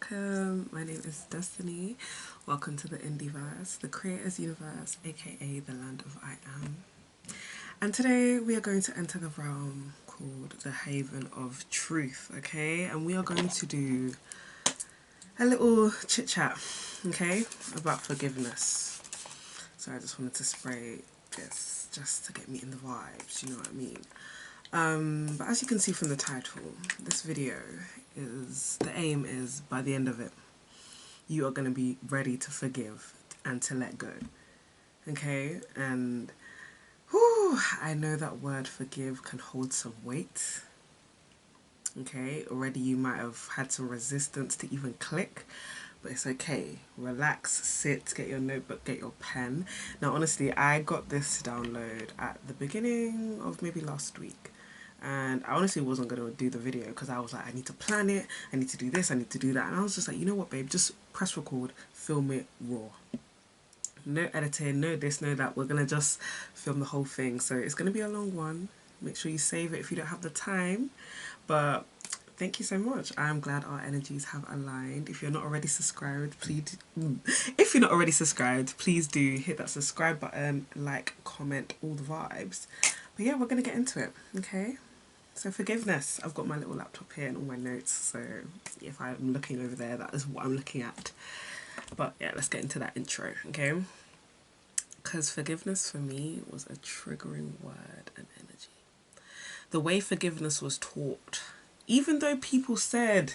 welcome. My name is Destiny. Welcome to the Ndiverse, the creator's universe, aka the land of I am. And today we are going to enter the realm called the Haven of Truth, okay? And we are going to do a little chit chat, okay, about forgiveness. So I just wanted to spray this just to get me in the vibes, you know what I mean? But as you can see from the title, this video the aim is, by the end of it, you are going to be ready to forgive and to let go, okay? And whew, I know that word forgive can hold some weight, okay? Already you might have had some resistance to even click, but it's okay. Relax, sit, get your notebook, get your pen. Now honestly, I got this download at the beginning of maybe last week. And I honestly wasn't going to do the video because I was like, I need to plan it, I need to do this, I need to do that. And I was just like, you know what, babe, just press record, film it raw. No editing, no this, no that. We're going to just film the whole thing. So it's going to be a long one. Make sure you save it if you don't have the time. But thank you so much. I'm glad our energies have aligned. If you're not already subscribed, please do hit that subscribe button, like, comment, all the vibes. But yeah, we're going to get into it, okay? So forgiveness. I've got my little laptop here and all my notes, so if I'm looking over there, that is what I'm looking at. But yeah, let's get into that intro, okay? Because forgiveness for me was a triggering word and energy. The way forgiveness was taught, even though people said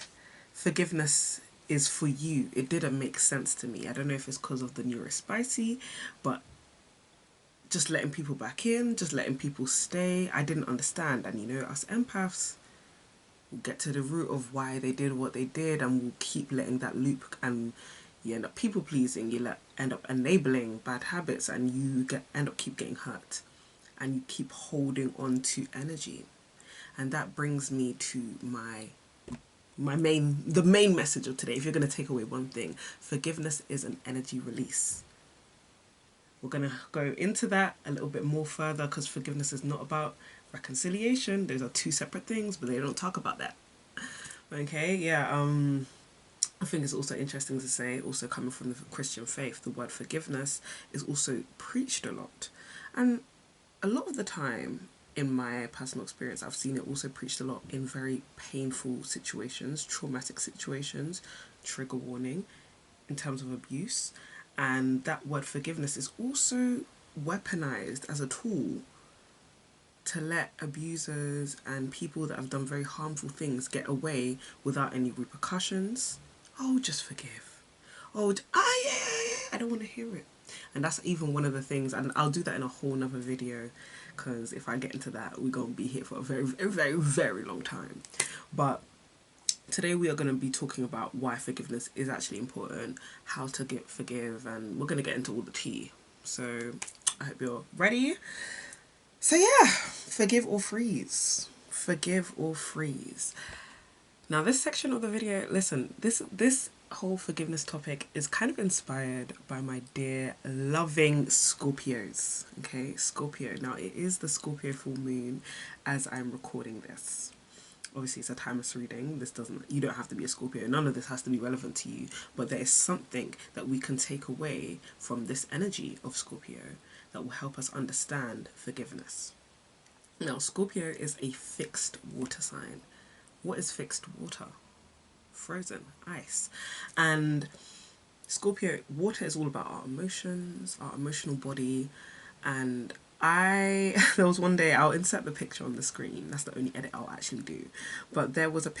forgiveness is for you, it didn't make sense to me. I don't know if it's because of the neurospicy, but just letting people back in, just letting people stay, I didn't understand. And you know, us empaths will get to the root of why they did what they did, and we'll keep letting that loop, and you end up people pleasing, you end up enabling bad habits, and you end up keep getting hurt, and you keep holding on to energy. And that brings me to the main message of today. If you're going to take away one thing, forgiveness is an energy release. We're going to go into that a little bit more further, because forgiveness is not about reconciliation. Those are two separate things, but they don't talk about that. Okay, yeah, I think it's also interesting to say, also coming from the Christian faith, the word forgiveness is also preached a lot. And a lot of the time, in my personal experience, I've seen it also preached a lot in very painful situations, traumatic situations, trigger warning, in terms of abuse. And that word forgiveness is also weaponized as a tool to let abusers and people that have done very harmful things get away without any repercussions. Oh, just forgive. Oh, I don't want to hear it. And that's even one of the things, and I'll do that in a whole nother video, because if I get into that, we're going to be here for a very, very, very, very long time. But today we are going to be talking about why forgiveness is actually important, how to forgive, and we're going to get into all the tea. So I hope you're ready. So yeah, forgive or freeze. Forgive or freeze. Now this section of the video, listen, this whole forgiveness topic is kind of inspired by my dear loving Scorpios. Okay, Scorpio. Now it is the Scorpio full moon as I'm recording this. Obviously it's a timeless reading. You don't have to be a Scorpio. None of this has to be relevant to you. But there is something that we can take away from this energy of Scorpio that will help us understand forgiveness. Now, Scorpio is a fixed water sign. What is fixed water? Frozen, ice. And Scorpio, water is all about our emotions, our emotional body, and there was one day, I'll insert the picture on the screen, that's the only edit I'll actually do, but there was a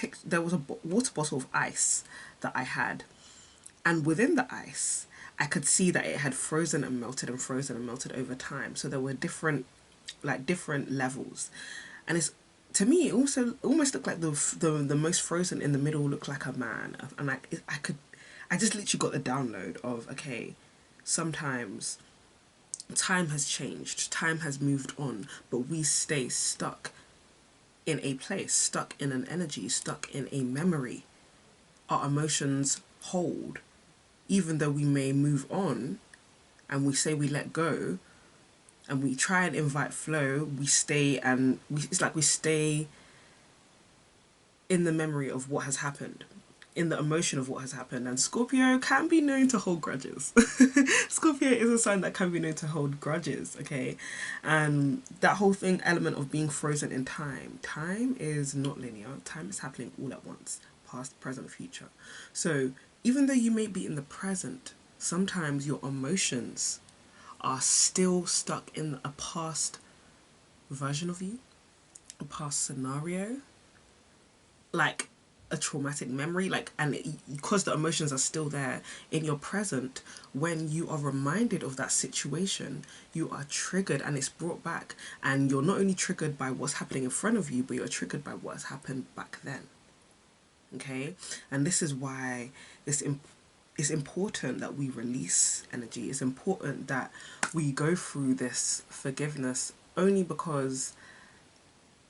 water bottle of ice that I had, and within the ice I could see that it had frozen and melted and frozen and melted over time. So there were different levels, and it's, to me, it also almost looked like the most frozen in the middle looked like a man, and I just literally got the download of, okay, sometimes time has changed, time has moved on, but we stay stuck in a place, stuck in an energy, stuck in a memory. Our emotions hold, even though we may move on and we say we let go and we try and invite flow, we stay, it's like we stay in the memory of what has happened. in the emotion of what has happened. And Scorpio can be known to hold grudges. Scorpio is a sign that can be known to hold grudges, okay? And that whole thing, element of being frozen in time. Time is not linear. Time is happening all at once. Past, present, future. So even though you may be in the present, sometimes your emotions are still stuck in a past version of you, a past scenario, like a traumatic memory, because the emotions are still there in your present, when you are reminded of that situation, you are triggered and it's brought back, and you're not only triggered by what's happening in front of you, but you're triggered by what's happened back then. Okay, and this is why it's important that we release energy. It's important that we go through this forgiveness, only because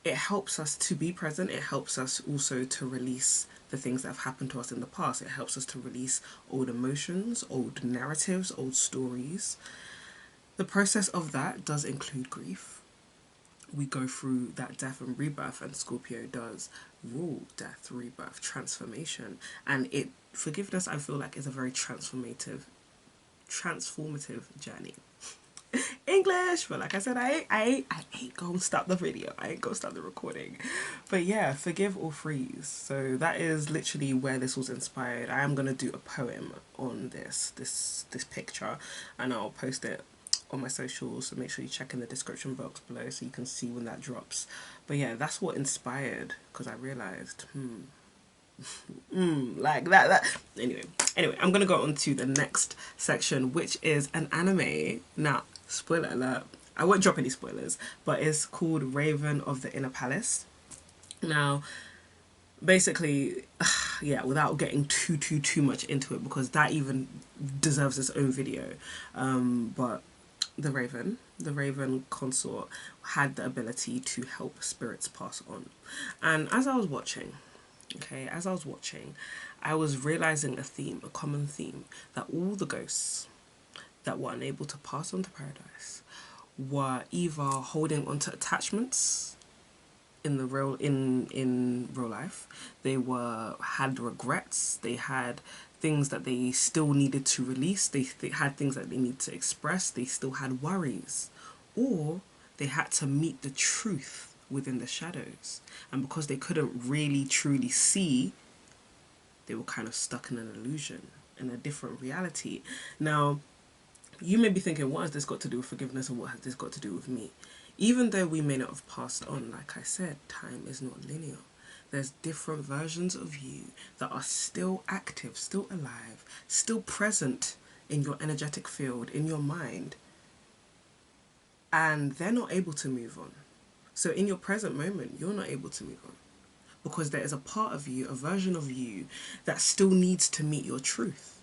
it helps us to be present. It helps us also to release the things that have happened to us in the past. It helps us to release old emotions, old narratives, old stories. The process of that does include grief. We go through that death and rebirth, and Scorpio does rule death, rebirth, transformation. And forgiveness, I feel like, is a very transformative journey. English, but like I said, I ain't gonna stop the video. I ain't gonna stop the recording. But yeah, forgive or freeze. So that is literally where this was inspired. I am gonna do a poem on this picture, and I'll post it on my socials, so make sure you check in the description box below so you can see when that drops. But yeah, that's what inspired, because I realized like that anyway, I'm gonna go on to the next section, which is an anime. Now, spoiler alert, I won't drop any spoilers, but it's called Raven of the Inner Palace. Now, basically, yeah, without getting too much into it, because that even deserves its own video, but the Raven consort had the ability to help spirits pass on. And as I was watching, I was realizing a common theme, that all the ghosts that were unable to pass on to paradise were either holding onto attachments in real life. They had regrets. They had things that they still needed to release. They had things that they need to express. They still had worries, or they had to meet the truth within the shadows. And because they couldn't really truly see, they were kind of stuck in an illusion, in a different reality. Now, you may be thinking, what has this got to do with forgiveness, and what has this got to do with me? Even though we may not have passed on, like I said, time is not linear. There's different versions of you that are still active, still alive, still present in your energetic field, in your mind. And they're not able to move on. So in your present moment, you're not able to move on, because there is a part of you, a version of you, that still needs to meet your truth.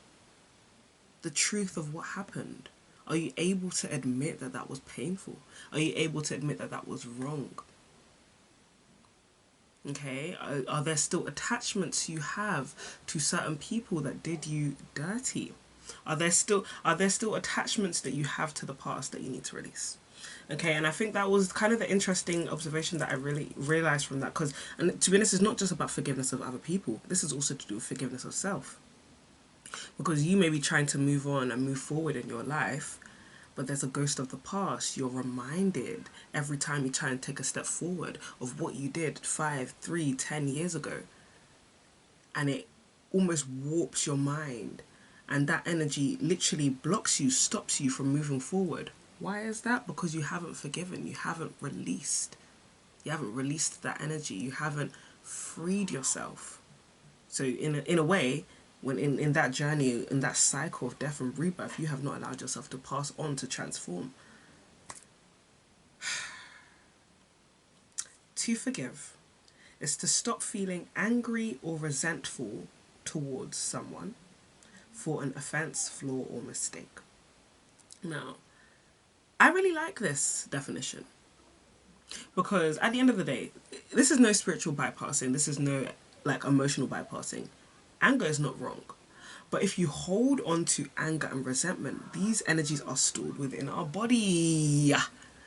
The truth of what happened. Are you able to admit that that was painful? Are you able to admit that that was wrong? Okay, are there still attachments you have to certain people that did you dirty? Are there still attachments that you have to the past that you need to release? Okay, and I think that was kind of the interesting observation that I really realized from that, because, and to be honest, it's not just about forgiveness of other people. This is also to do with forgiveness of self. Because you may be trying to move on and move forward in your life, but there's a ghost of the past. You're reminded every time you try and take a step forward of what you did 5, 3, 10 years ago. And it almost warps your mind. And that energy literally blocks you, stops you from moving forward. Why is that? Because you haven't forgiven. You haven't released. You haven't released that energy. You haven't freed yourself. So in a way, when in that journey, in that cycle of death and rebirth, you have not allowed yourself to pass on, to transform. To forgive is to stop feeling angry or resentful towards someone for an offense, flaw, or mistake. Now, I really like this definition, because at the end of the day, this is no spiritual bypassing. This is no emotional bypassing. Anger is not wrong. But if you hold on to anger and resentment, these energies are stored within our body.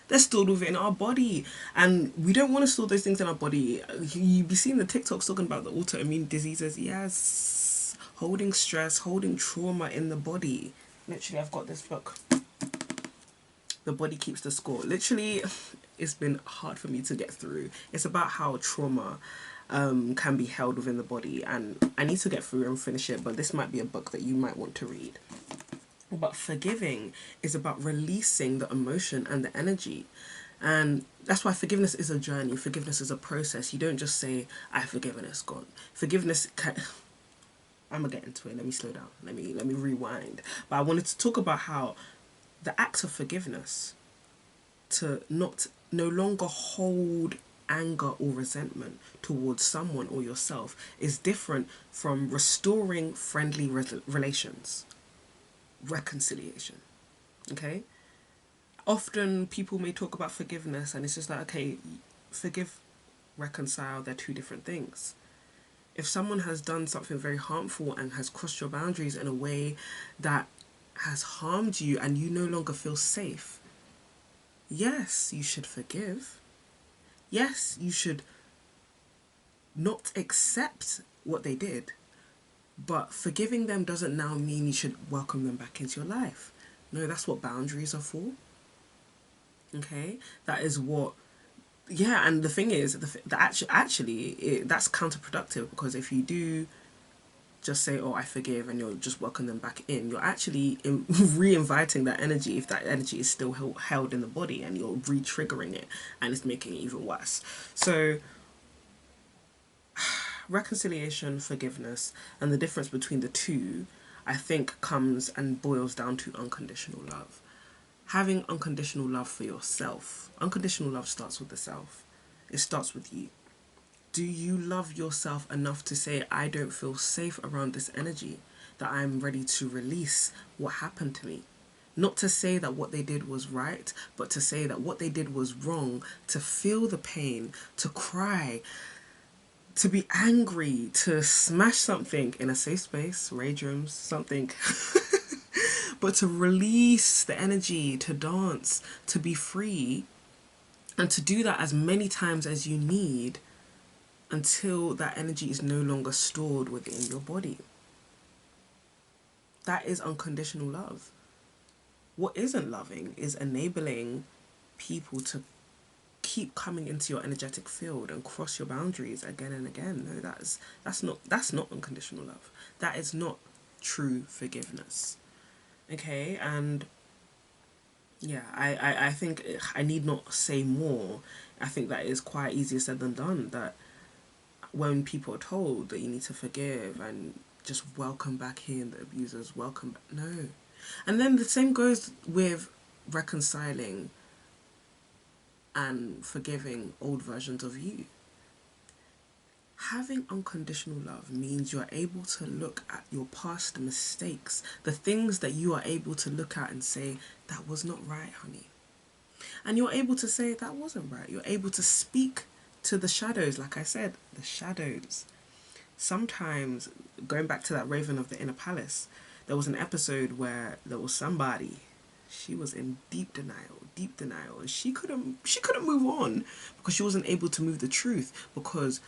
They're stored within our body. And we don't want to store those things in our body. You be seeing the TikToks talking about the autoimmune diseases. Yes. holding stress, holding trauma in the body. Literally, I've got this book, The Body Keeps the Score. Literally, it's been hard for me to get through. It's about how trauma can be held within the body, and I need to get through and finish it, but this might be a book that you might want to read. But forgiving is about releasing the emotion and the energy. And that's why forgiveness is a journey. Forgiveness is a process. You don't just say, I've forgiven, it's gone. Forgiveness can... I'm going to get into it. Let me slow down. Let me rewind. But I wanted to talk about how the act of forgiveness, to no longer hold anger or resentment towards someone or yourself, is different from restoring friendly relations. Reconciliation. Okay? Often people may talk about forgiveness and it's just like, okay, forgive, reconcile, they're two different things. If someone has done something very harmful and has crossed your boundaries in a way that has harmed you and you no longer feel safe, yes, you should forgive. Yes, you should not accept what they did. But forgiving them doesn't now mean you should welcome them back into your life. No, that's what boundaries are for. Okay? That is what... Yeah, and the thing is, that's counterproductive, because if you do just say, oh, I forgive, and you'll just welcome them back in, you're actually re-inviting that energy, if that energy is still held in the body, and you're re-triggering it, and it's making it even worse. So reconciliation, forgiveness, and the difference between the two, I think, comes and boils down to unconditional love. Having unconditional love for yourself. Unconditional love starts with the self. It starts with you. Do you love yourself enough to say, I don't feel safe around this energy, that I'm ready to release what happened to me? Not to say that what they did was right, but to say that what they did was wrong, to feel the pain, to cry, to be angry, to smash something in a safe space, rage rooms, something. But to release the energy, to dance, to be free, and to do that as many times as you need until that energy is no longer stored within your body. That is unconditional love. What isn't loving is enabling people to keep coming into your energetic field and cross your boundaries again and again. No, that's not unconditional love. That is not true forgiveness. Okay, and yeah, I think I need not say more. I think that is quite easier said than done, that when people are told that you need to forgive and just welcome back in the abusers, welcome back, no. And then the same goes with reconciling and forgiving old versions of you. Having unconditional love means you're able to look at your past mistakes, the things that you are able to look at and say, that was not right, honey. And you're able to say, that wasn't right. You're able to speak to the shadows, like I said, the shadows. Sometimes, going back to that Raven of the Inner Palace, there was an episode where there was somebody, she was in deep denial, and she couldn't move on because she wasn't able to move the truth, because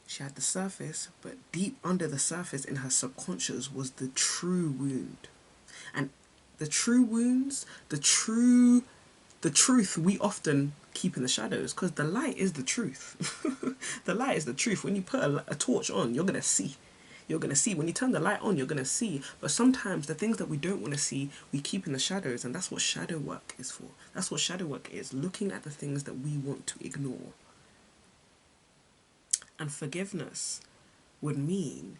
she had the surface, but deep under the surface in her subconscious was the true wound. And the true wounds, the truth we often keep in the shadows, because the light is the truth. The light is the truth. When you put a torch on, you're going to see. You're going to see. When you turn the light on, you're going to see. But sometimes the things that we don't want to see, we keep in the shadows, and that's what shadow work is for. That's what shadow work is, looking at the things that we want to ignore. And forgiveness would mean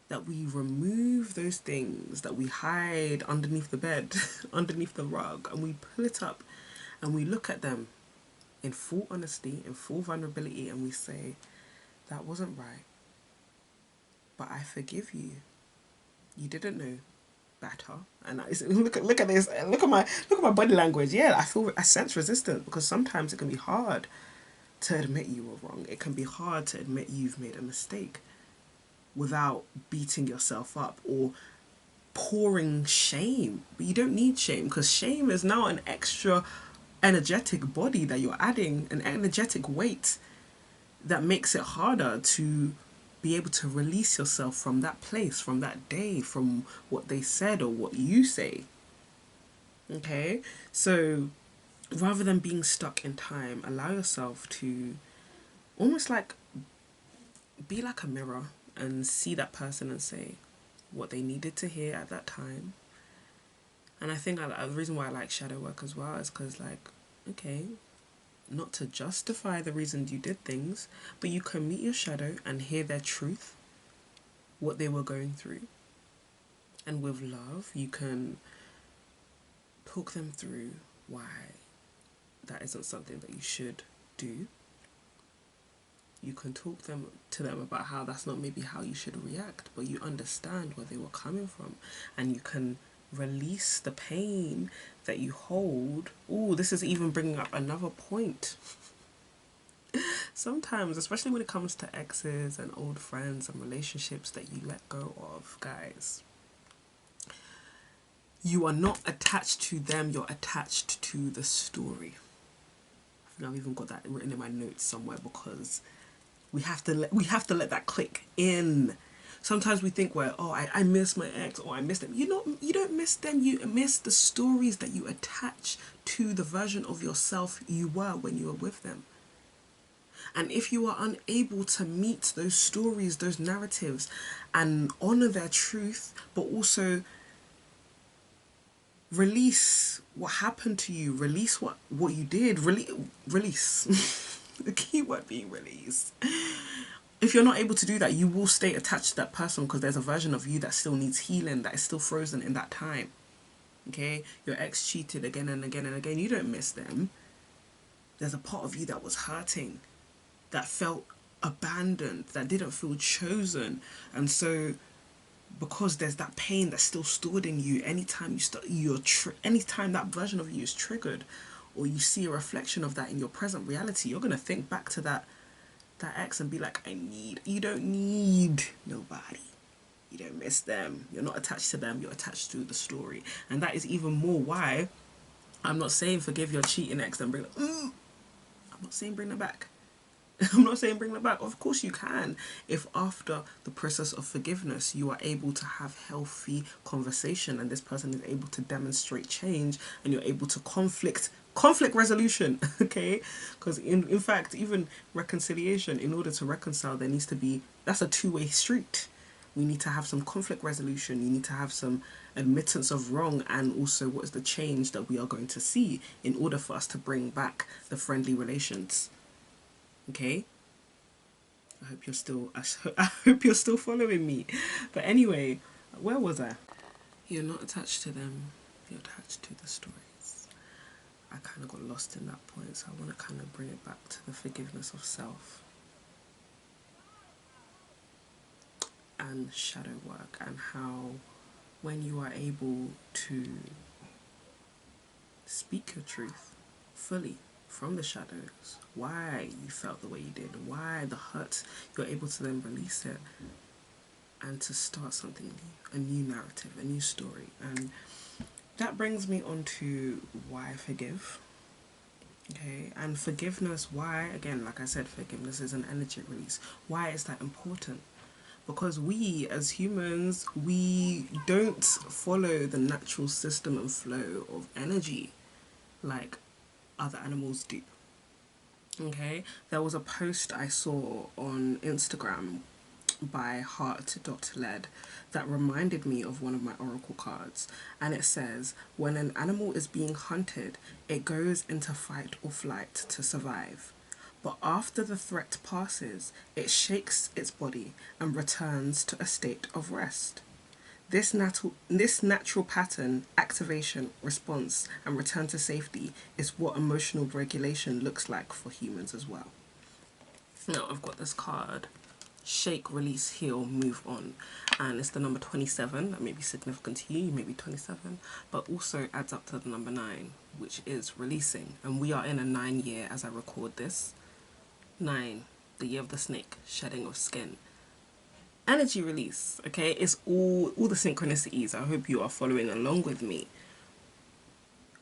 that we remove those things that we hide underneath the bed, underneath the rug, and we pull it up and we look at them in full honesty, in full vulnerability, and we say, that wasn't right, but I forgive you. You didn't know better. And look at this, look at my body language. Yeah, I sense resistance, because sometimes it can be hard to admit you were wrong. It can be hard to admit you've made a mistake without beating yourself up or pouring shame. But you don't need shame, because shame is now an extra energetic body that you're adding, an energetic weight that makes it harder to be able to release yourself from that place, from that day, from what they said or what you say. Okay? So rather than being stuck in time, allow yourself to almost like be like a mirror and see that person and say what they needed to hear at that time. And I think the reason why I like shadow work as well is because, like, okay, not to justify the reasons you did things, but you can meet your shadow and hear their truth, what they were going through. And with love, you can talk them through why that isn't something that you should do. You can talk to them about how that's not maybe how you should react, but you understand where they were coming from, and you can release the pain that you hold. Oh, this is even bringing up another point. Sometimes, especially when it comes to exes and old friends and relationships that you let go of, guys, you are not attached to them, you're attached to the story. I think I've even got that written in my notes somewhere, because we have to let that click in. Sometimes we think, well, oh, I miss my ex, or I miss them. You don't miss them. You miss the stories that you attach to the version of yourself you were when you were with them. And if you are unable to meet those stories, those narratives, and honor their truth, but also release what happened to you, release what you did, release. The key word being release. If you're not able to do that, you will stay attached to that person, because there's a version of you that still needs healing, that is still frozen in that time. Okay? Your ex cheated again and again and again. You don't miss them. There's a part of you that was hurting, that felt abandoned, that didn't feel chosen. And so, because there's that pain that's still stored in you, anytime anytime that version of you is triggered, or you see a reflection of that in your present reality, you're going to think back to that ex and be like, you don't need nobody. You don't miss them. You're not attached to them. You're attached to the story. And that is even more why I'm not saying forgive your cheating ex and bring them. I'm not saying bring them back. I'm not saying bring them back. Of course you can, if after the process of forgiveness you are able to have healthy conversation and this person is able to demonstrate change, and you're able to conflict resolution. Okay, because in fact, even reconciliation, in order to reconcile, there needs to be, that's a two-way street. We need to have some conflict resolution. You need to have some admittance of wrong, and also what is the change that we are going to see in order for us to bring back the friendly relations. Okay, I hope you're still following me. But anyway, where was I? You're not attached to them, you're attached to the stories. I kind of got lost in that point, so I want to kind of bring it back to the forgiveness of self and shadow work, and how when you are able to speak your truth fully from the shadows, why you felt the way you did, why the hurt, you're able to then release it and to start something new, a new narrative, a new story. And that brings me on to why forgive. Okay, and forgiveness, why, again, like I said, forgiveness is an energy release. Why is that important? Because we as humans, we don't follow the natural system and flow of energy like other animals do. Okay, there was a post I saw on Instagram by heart.led that reminded me of one of my oracle cards, and it says, when an animal is being hunted, it goes into fight or flight to survive, but after the threat passes, it shakes its body and returns to a state of rest. This natural pattern, activation, response, and return to safety is what emotional regulation looks like for humans as well. Now, I've got this card, shake, release, heal, move on. And it's the number 27. That may be significant to you, you may be 27, but also adds up to the number 9, which is releasing. And we are in a 9 year as I record this. 9, the year of the snake, shedding of skin. Energy release, okay? It's all the synchronicities. I hope you are following along with me.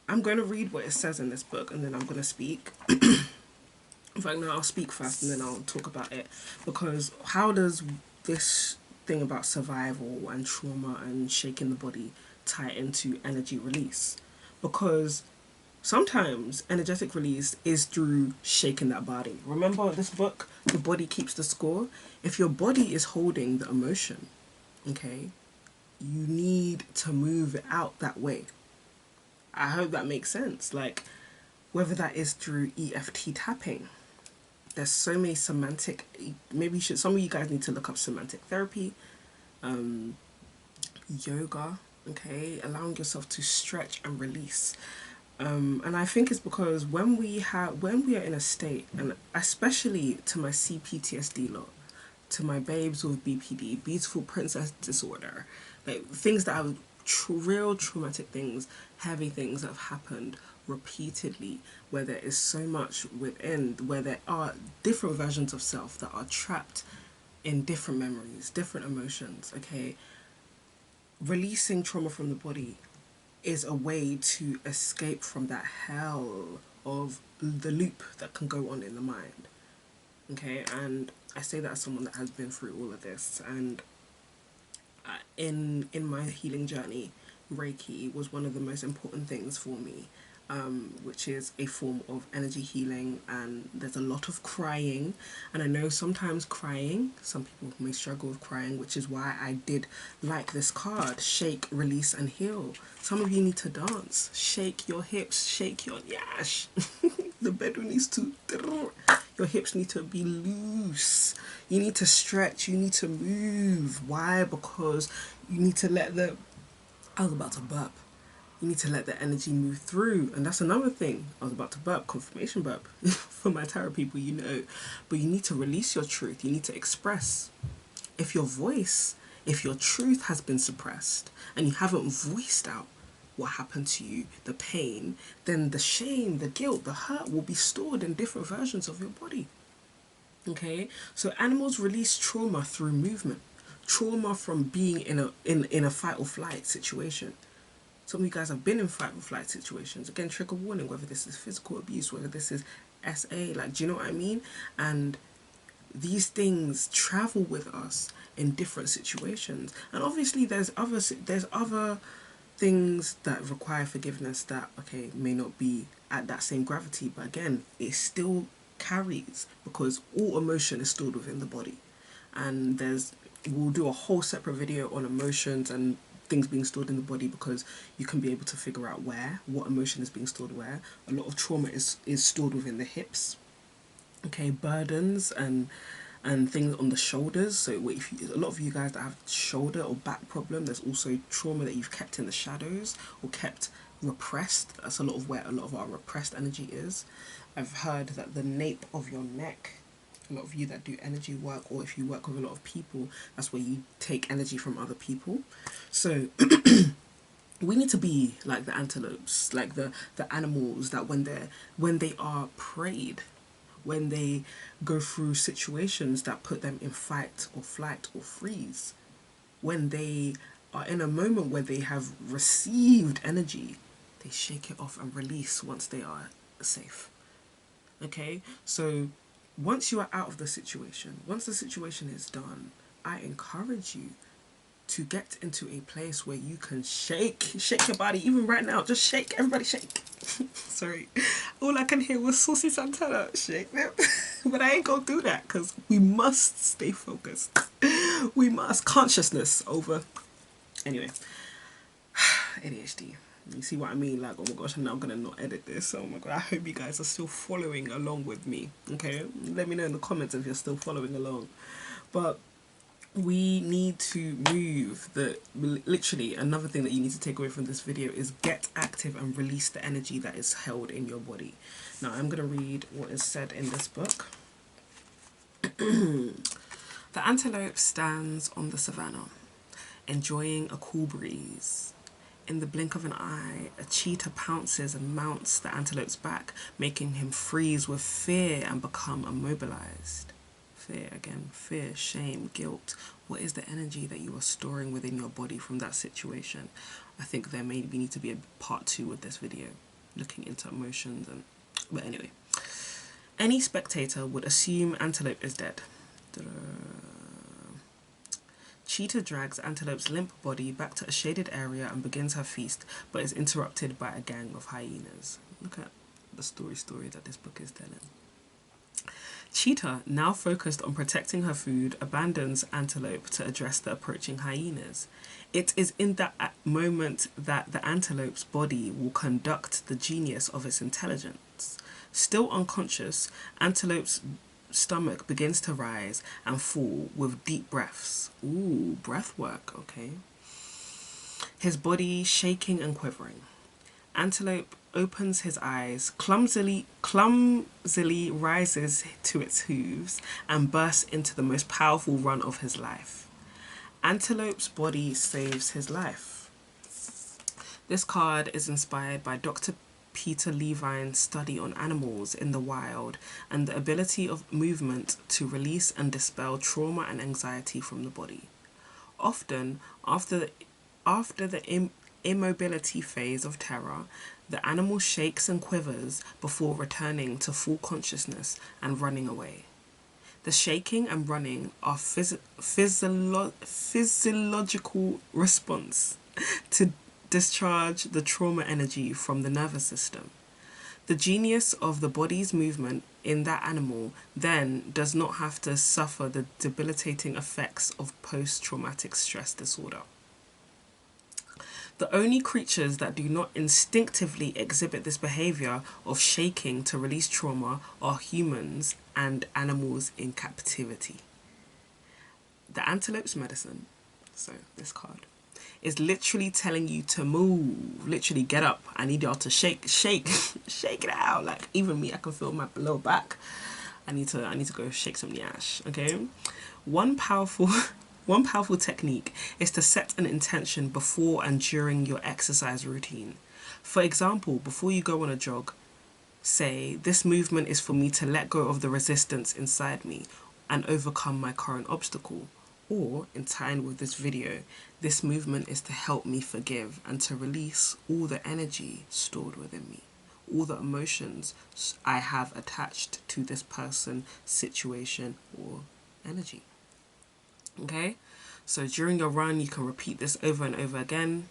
I'm going to read what it says in this book, and then I'm going to speak. In fact, no, I'll speak first and then I'll talk about it. Because how does this thing about survival and trauma and shaking the body tie into energy release, because sometimes energetic release is through shaking that body. Remember this book, The Body Keeps the Score? If your body is holding the emotion, okay, you need to move it out that way. I hope that makes sense. Like, whether that is through EFT tapping, there's so many semantic, maybe you should, some of you guys need to look up semantic therapy, yoga, okay, allowing yourself to stretch and release. And I think it's because when we are in a state, and especially to my CPTSD lot, to my babes with BPD, beautiful princess disorder, like things that are real traumatic things, heavy things that have happened repeatedly, where there is so much within, where there are different versions of self that are trapped in different memories, different emotions, okay? Releasing trauma from the body is a way to escape from that hell of the loop that can go on in the mind. Okay, and I say that as someone that has been through all of this, and in my healing journey, Reiki was one of the most important things for me, which is a form of energy healing, and there's a lot of crying, and I know sometimes crying, some people may struggle with crying, which is why I did like this card, shake, release and heal. Some of you need to dance, shake your hips, shake your yash. The bedroom needs to, your hips need to be loose, you need to stretch, you need to move. Why? Because you need to let the, I was about to burp. You need to let the energy move through. And that's another thing. I was about to burp, confirmation burp. For my tarot people, you know. But you need to release your truth. You need to express. If your voice, if your truth has been suppressed and you haven't voiced out what happened to you, the pain, then the shame, the guilt, the hurt will be stored in different versions of your body. Okay? So animals release trauma through movement. Trauma from being in a fight or flight situation. Some of you guys have been in fight or flight situations. Again, trigger warning, whether this is physical abuse, whether this is SA, like, do you know what I mean? And these things travel with us in different situations. And obviously there's other things that require forgiveness that, okay, may not be at that same gravity, but again, it still carries, because all emotion is stored within the body. And we'll do a whole separate video on emotions and things being stored in the body, because you can be able to figure out what emotion is being stored where. A lot of trauma is stored within the hips, okay, burdens and things on the shoulders. So a lot of you guys that have shoulder or back problem, there's also trauma that you've kept in the shadows or kept repressed. That's a lot of where a lot of our repressed energy is. I've heard that the nape of your neck, a lot of you that do energy work, or if you work with a lot of people, that's where you take energy from other people. So we need to be like the antelopes, like the animals that when they are preyed, when they go through situations that put them in fight or flight or freeze, when they are in a moment where they have received energy, they shake it off and release once they are safe. Okay, so once you are out of the situation, once the situation is done, I encourage you to get into a place where you can shake your body. Even right now, just shake, everybody shake. Sorry, all I can hear was Saucy Santana, shake them. But I ain't gonna do that, because we must stay focused. We must, consciousness over, anyway. ADHD. You see what I mean? Like, oh my gosh, I'm now gonna not edit this. Oh my god, I hope you guys are still following along with me. Okay, let me know in the comments if you're still following along. But we need to move. Literally, another thing that you need to take away from this video is get active and release the energy that is held in your body. Now, I'm gonna read what is said in this book. The antelope stands on the savannah, enjoying a cool breeze. In the blink of an eye, a cheetah pounces and mounts the antelope's back, making him freeze with fear and become immobilized. Fear again, fear, shame, guilt. What is the energy that you are storing within your body from that situation? I think there maybe need to be a part 2 of this video, looking into emotions and... But anyway, any spectator would assume antelope is dead. Cheetah drags Antelope's limp body back to a shaded area and begins her feast, but is interrupted by a gang of hyenas. Look at the story that this book is telling. Cheetah, now focused on protecting her food, abandons Antelope to address the approaching hyenas. It is in that moment that the antelope's body will conduct the genius of its intelligence. Still unconscious, Antelope's stomach begins to rise and fall with deep breaths. Ooh, breath work, okay. His body shaking and quivering. Antelope opens his eyes, clumsily rises to its hooves, and bursts into the most powerful run of his life. Antelope's body saves his life. This card is inspired by Dr. Peter Levine's study on animals in the wild and the ability of movement to release and dispel trauma and anxiety from the body. Often, after the immobility phase of terror, the animal shakes and quivers before returning to full consciousness and running away. The shaking and running are physiological response to discharge the trauma energy from the nervous system. The genius of the body's movement in that animal then does not have to suffer the debilitating effects of post-traumatic stress disorder. The only creatures that do not instinctively exhibit this behavior of shaking to release trauma are humans and animals in captivity. The antelope's medicine, so this card, is literally telling you to move. Literally, get up. I need y'all to shake it out. Like, even me, I can feel my lower back. I need to go shake some nyash, okay? One powerful technique is to set an intention before and during your exercise routine. For example, before you go on a jog, say, this movement is for me to let go of the resistance inside me and overcome my current obstacle. Or, in tying with this video, this movement is to help me forgive and to release all the energy stored within me, all the emotions I have attached to this person, situation, or energy. Okay? So during your run, you can repeat this over and over again.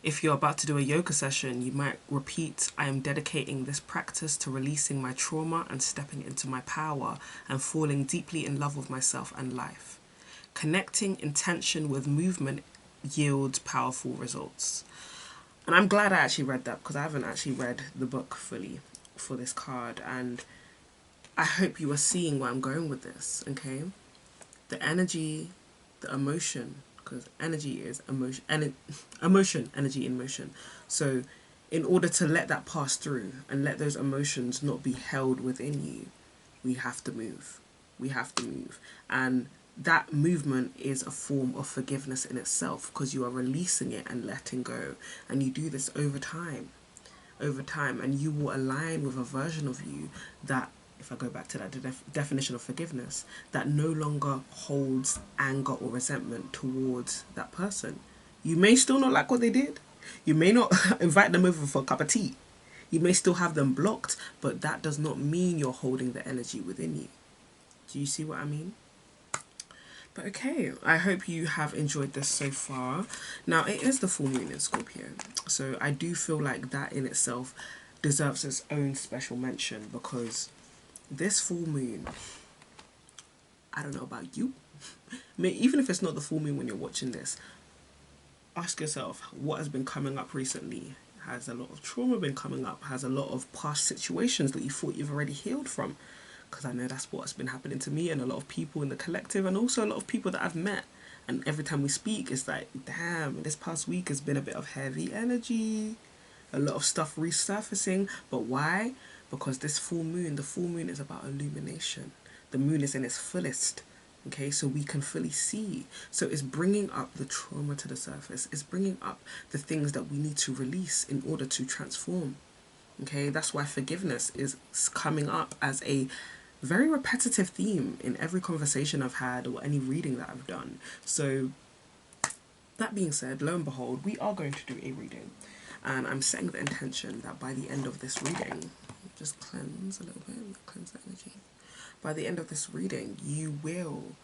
If you're about to do a yoga session, you might repeat, I am dedicating this practice to releasing my trauma and stepping into my power and falling deeply in love with myself and life. Connecting intention with movement yields powerful results. And I'm glad I actually read that, because I haven't actually read the book fully for this card, and I hope you are seeing where I'm going with this, okay? The energy, the emotion, because energy is emotion, and energy in motion. So in order to let that pass through and let those emotions not be held within you, we have to move. We have to move. And that movement is a form of forgiveness in itself, because you are releasing it and letting go. And you do this over time, and you will align with a version of you that, if I go back to that definition of forgiveness, that no longer holds anger or resentment towards that person. You may still not like what they did. You may not invite them over for a cup of tea. You may still have them blocked, but that does not mean you're holding the energy within you. Do you see what I mean? But okay, I hope you have enjoyed this so far. Now, it is the full moon in Scorpio, so I do feel like that in itself deserves its own special mention, because this full moon, I don't know about you, even if it's not the full moon when you're watching this, ask yourself, what has been coming up recently? Has a lot of trauma been coming up? Has a lot of past situations that you thought you've already healed from? Because I know that's what's been happening to me and a lot of people in the collective, and also a lot of people that I've met. And every time we speak, it's like, damn, this past week has been a bit of heavy energy. A lot of stuff resurfacing. But why? Because this full moon, the full moon is about illumination. The moon is in its fullest. Okay, so we can fully see. So it's bringing up the trauma to the surface. It's bringing up the things that we need to release in order to transform. Okay, that's why forgiveness is coming up as a very repetitive theme in every conversation I've had or any reading that I've done. So that being said, lo and behold, we are going to do a reading. And I'm setting the intention that by the end of this reading, just cleanse a little bit, cleanse the energy. By the end of this reading, you will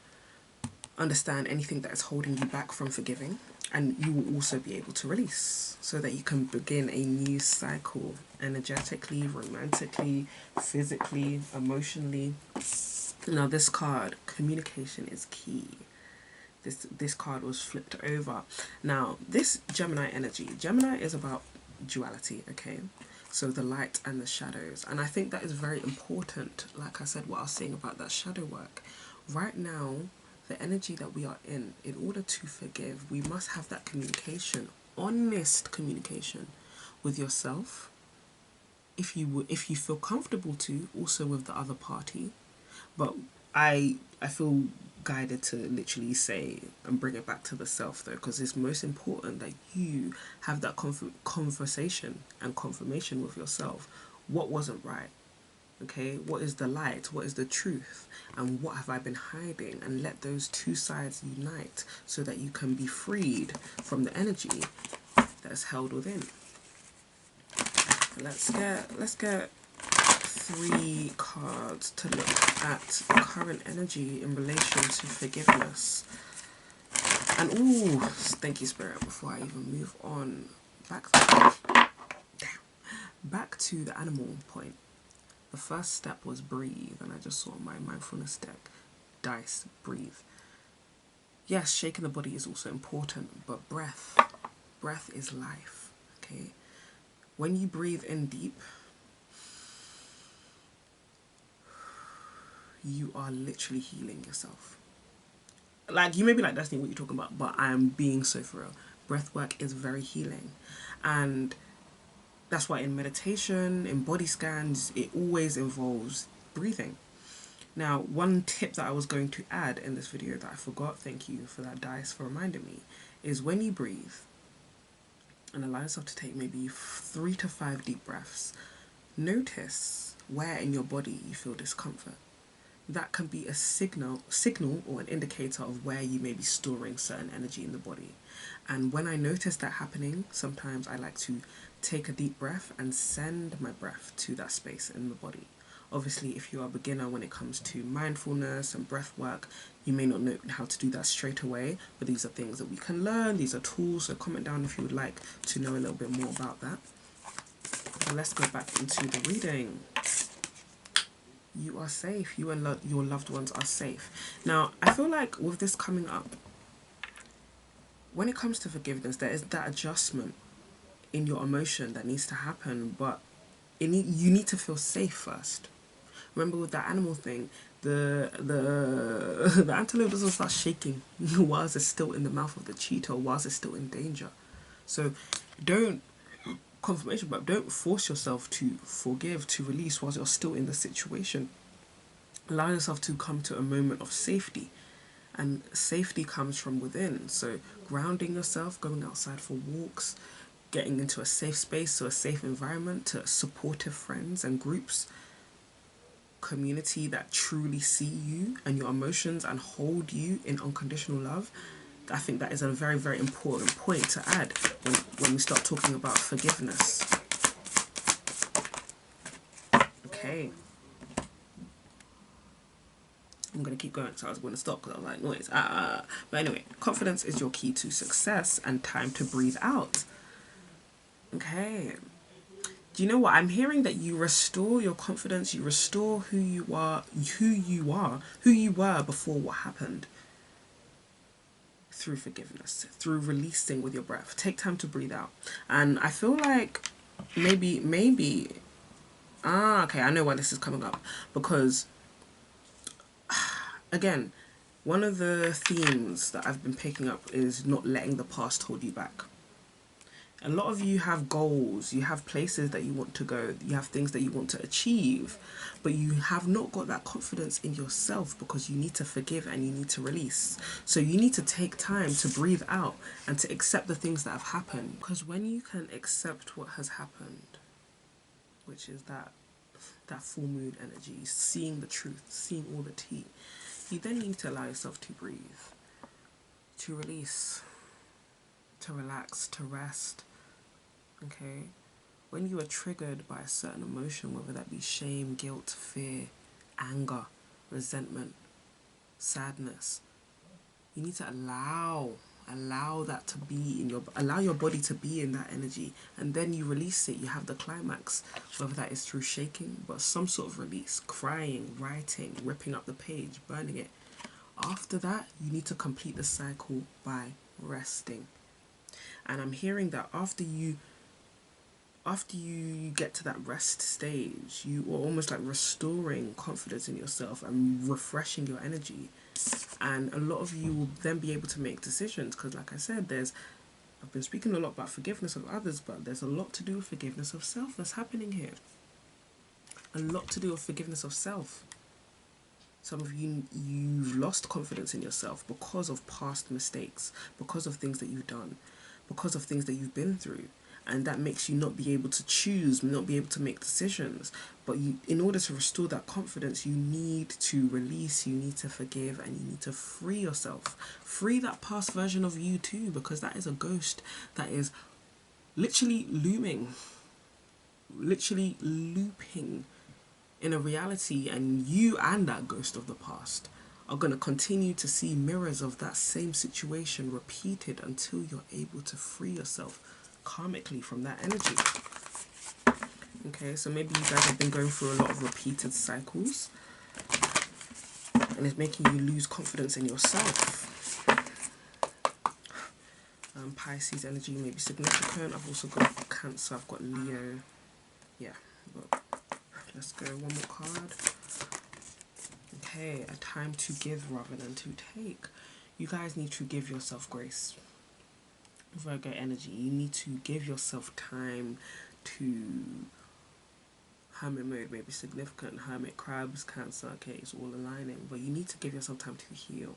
understand anything that is holding you back from forgiving, and you will also be able to release so that you can begin a new cycle energetically, romantically, physically, emotionally. Now this card, communication is key. This card was flipped over. Now this Gemini energy, Gemini is about duality, okay? So the light and the shadows, and I think that is very important. Like I said, what I was saying about that shadow work right now, the energy that we are in order to forgive, we must have that communication, honest communication with yourself, if you feel comfortable to, also with the other party. But I feel guided to literally say and bring it back to the self, though, because it's most important that you have that conversation and confirmation with yourself. What wasn't right? Okay, what is the light? What is the truth? And what have I been hiding? And let those two sides unite so that you can be freed from the energy that's held within. Let's get 3 cards to look at current energy in relation to forgiveness. And ooh, thank you, Spirit. Before I even move on, back to the animal point. The first step was breathe, and I just saw my mindfulness deck dice, breathe. Yes, shaking the body is also important, but breath is life. Okay, when you breathe in deep, you are literally healing yourself. Like, you may be like, that's not what you're talking about, but I am being so for real. Breath work is very healing, and that's why in meditation, in body scans, it always involves breathing. Now, one tip that I was going to add in this video that I forgot, thank you for that dice for reminding me, is when you breathe and allow yourself to take maybe 3 to 5 deep breaths, notice where in your body you feel discomfort. That can be a signal or an indicator of where you may be storing certain energy in the body. And when I notice that happening, sometimes I like to take a deep breath and send my breath to that space in the body. Obviously, if you are a beginner when it comes to mindfulness and breath work, you may not know how to do that straight away, but these are things that we can learn. These are tools, so comment down if you would like to know a little bit more about that. But let's go back into the reading. You are safe. You and your loved ones are safe. Now, I feel like with this coming up, when it comes to forgiveness, there is that adjustment in your emotion that needs to happen, but you need to feel safe first. Remember with that animal thing, the antelope doesn't start shaking whilst it's still in the mouth of the cheetah, whilst it's still in danger. So don't force yourself to forgive, to release whilst you're still in the situation. Allow yourself to come to a moment of safety, and safety comes from within. So grounding yourself, going outside for walks, getting into a safe space, so a safe environment, to supportive friends and groups, community that truly see you and your emotions and hold you in unconditional love. I think that is a very, very important point to add when we start talking about forgiveness. Okay. I'm going to keep going, so I was going to stop because I was like, noise. But anyway, confidence is your key to success and time to breathe out. Okay. Do you know what? I'm hearing that you restore your confidence, you restore who you were before what happened. Through forgiveness, through releasing with your breath. Take time to breathe out. And I feel like maybe, okay, I know why this is coming up. Because, again, one of the themes that I've been picking up is not letting the past hold you back. A lot of you have goals, you have places that you want to go, you have things that you want to achieve, but you have not got that confidence in yourself because you need to forgive and you need to release. So you need to take time to breathe out and to accept the things that have happened. Because when you can accept what has happened, which is that full moon energy, seeing the truth, seeing all the tea, you then need to allow yourself to breathe, to release, to relax, to rest. Okay, when you are triggered by a certain emotion, whether that be shame, guilt, fear, anger, resentment, sadness, You need to allow that to be in allow your body to be in that energy, and then you release it. You have the climax, whether that is through shaking, but some sort of release, crying, writing, ripping up the page, burning it. After that, you need to complete the cycle by resting. And I'm hearing that after you get to that rest stage, you are almost like restoring confidence in yourself and refreshing your energy. And a lot of you will then be able to make decisions, because like I said, I've been speaking a lot about forgiveness of others, but there's a lot to do with forgiveness of self that's happening here. A lot to do with forgiveness of self. Some of you've lost confidence in yourself because of past mistakes, because of things that you've done, because of things that you've been through. And that makes you not be able to choose, not be able to make decisions. But in order to restore that confidence, you need to release, you need to forgive, and you need to free yourself. Free that past version of you too, because that is a ghost that is literally looming, literally looping in a reality, and you and that ghost of the past are going to continue to see mirrors of that same situation repeated until you're able to free yourself karmically from that energy. Okay, so maybe you guys have been going through a lot of repeated cycles, and it's making you lose confidence in yourself. Pisces energy may be significant. I've also got Cancer, I've got Leo. Yeah, but let's go one more card. Okay, a time to give rather than to take. You guys need to give yourself grace. Virgo energy, you need to give yourself time to... Hermit mode may be significant. Hermit, crabs, Cancer, okay, it's all aligning, but you need to give yourself time to heal.